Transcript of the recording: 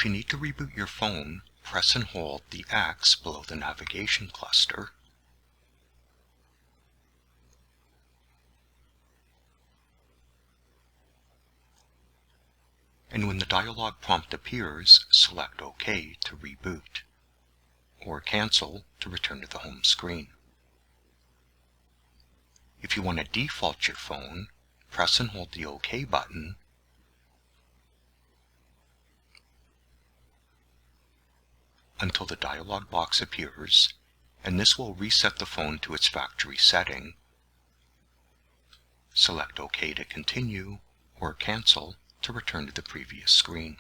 If you need to reboot your phone, press and hold the X below the navigation cluster. And when the dialog prompt appears, select OK to reboot, or Cancel to return to the home screen. If you want to default your phone, press and hold the OK button, until the dialog box appears, and this will reset the phone to its factory setting. Select OK to continue, or Cancel to return to the previous screen.